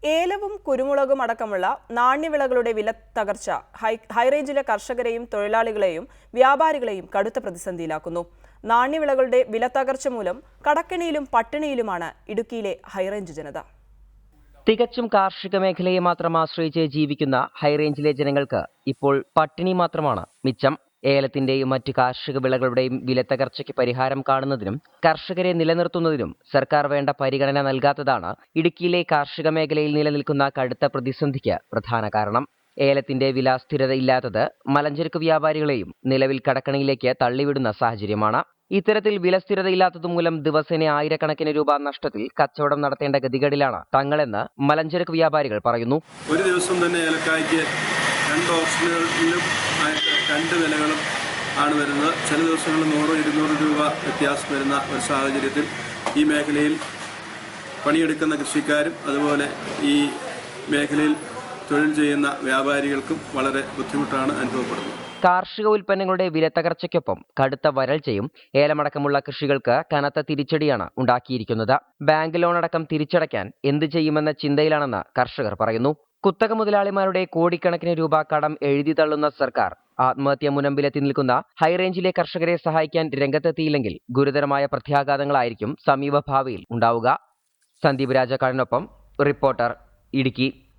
ഏലവും കുരുമുളകും അടക്കമുള്ള നാണ്യവിളകളുടെ വില തകർച്ച ഹൈറേഞ്ചിലെ കർഷകരെയും തൊഴിലാളികളെയും വ്യാപാരികളെയും കടുത്ത പ്രതിസന്ധിയിലാക്കുന്നു. നാണ്യവിളകളുടെ വില തകർച്ച മൂലം കടക്കെണിയിലും പട്ടിണിയിലുമാണ് ഇടുക്കിയിലെ ഹൈറേഞ്ച് ജനത. തികച്ചും കാർഷിക മേഖലയെ മാത്രം ആശ്രയിച്ച് ജീവിക്കുന്ന ഹൈറേഞ്ചിലെ ജനങ്ങൾക്ക് ഇപ്പോൾ പട്ടിണി മാത്രമാണ് മിച്ചം. ഏലത്തിന്റെയും മറ്റ് കാർഷിക വിളകളുടെയും വിലത്തകർച്ചയ്ക്ക് പരിഹാരം കാണുന്നതിനും കർഷകരെ നിലനിർത്തുന്നതിനും സർക്കാർ വേണ്ട പരിഗണന നൽകാത്തതാണ് ഇടുക്കിയിലെ കാർഷിക മേഖലയിൽ നിലനിൽക്കുന്ന കടുത്ത പ്രതിസന്ധിക്ക് പ്രധാന കാരണം. ഏലത്തിന്റെ വില സ്ഥിരതയില്ലാത്തത് മലഞ്ചരക്ക് വ്യാപാരികളെയും നിലവിൽ കടക്കണിയിലേക്ക് തള്ളിവിടുന്ന സാഹചര്യമാണ്. ഇത്തരത്തിൽ വില സ്ഥിരതയില്ലാത്തതുമൂലം ദിവസേന ആയിരക്കണക്കിന് രൂപ നഷ്ടത്തിൽ കച്ചവടം നടത്തേണ്ട ഗതികേടിലാണ് തങ്ങളെന്ന് മലഞ്ചരക്ക് വ്യാപാരികൾ പറയുന്നു. ഒരു ദിവസം തന്നെ ഏലക്കായ്ക്ക് 2 ഓപ്ഷനുകളിലും 2 വിലകളും ആണ് വരുന്നത്. ചില ദിവസങ്ങളിൽ 100-200 രൂപ വ്യത്യാസം വരുന്ന ഒരു സാഹചര്യത്തിൽ ഈ മേഖലയിൽ പണിയെടുക്കുന്ന കൃഷിക്കാരും അതുപോലെ ഈ മേഖലയിൽ തൊഴിൽ ചെയ്യുന്ന വ്യാപാരികൾക്കും വളരെ ബുദ്ധിമുട്ടാണ് അനുഭവപ്പെടുന്നത്. കാർഷിക ഉൽപ്പന്നങ്ങളുടെ വിലത്തകർച്ചയ്ക്കൊപ്പം കടുത്ത വരൾച്ചയും ഏലമടക്കമുള്ള കൃഷികൾക്ക് കനത്ത തിരിച്ചടിയാണ് ഉണ്ടാക്കിയിരിക്കുന്നത്. ബാങ്ക് ലോൺ അടക്കം തിരിച്ചടയ്ക്കാൻ എന്ത് ചെയ്യുമെന്ന ചിന്തയിലാണെന്ന് കർഷകർ പറയുന്നു. കുത്തക മുതലാളിമാരുടെ കോടിക്കണക്കിന് രൂപ കടം എഴുതി തള്ളുന്ന സർക്കാർ ആത്മഹത്യ മുനമ്പിലെത്തി നിൽക്കുന്ന ഹൈറേഞ്ചിലെ കർഷകരെ സഹായിക്കാൻ രംഗത്തെത്തിയില്ലെങ്കിൽ ഗുരുതരമായ പ്രത്യാഘാതങ്ങളായിരിക്കും സമീപഭാവിയിൽ ഉണ്ടാവുക. സന്ദീപ് രാജക്കാടിനൊപ്പം റിപ്പോർട്ടർ, ഇടുക്കി.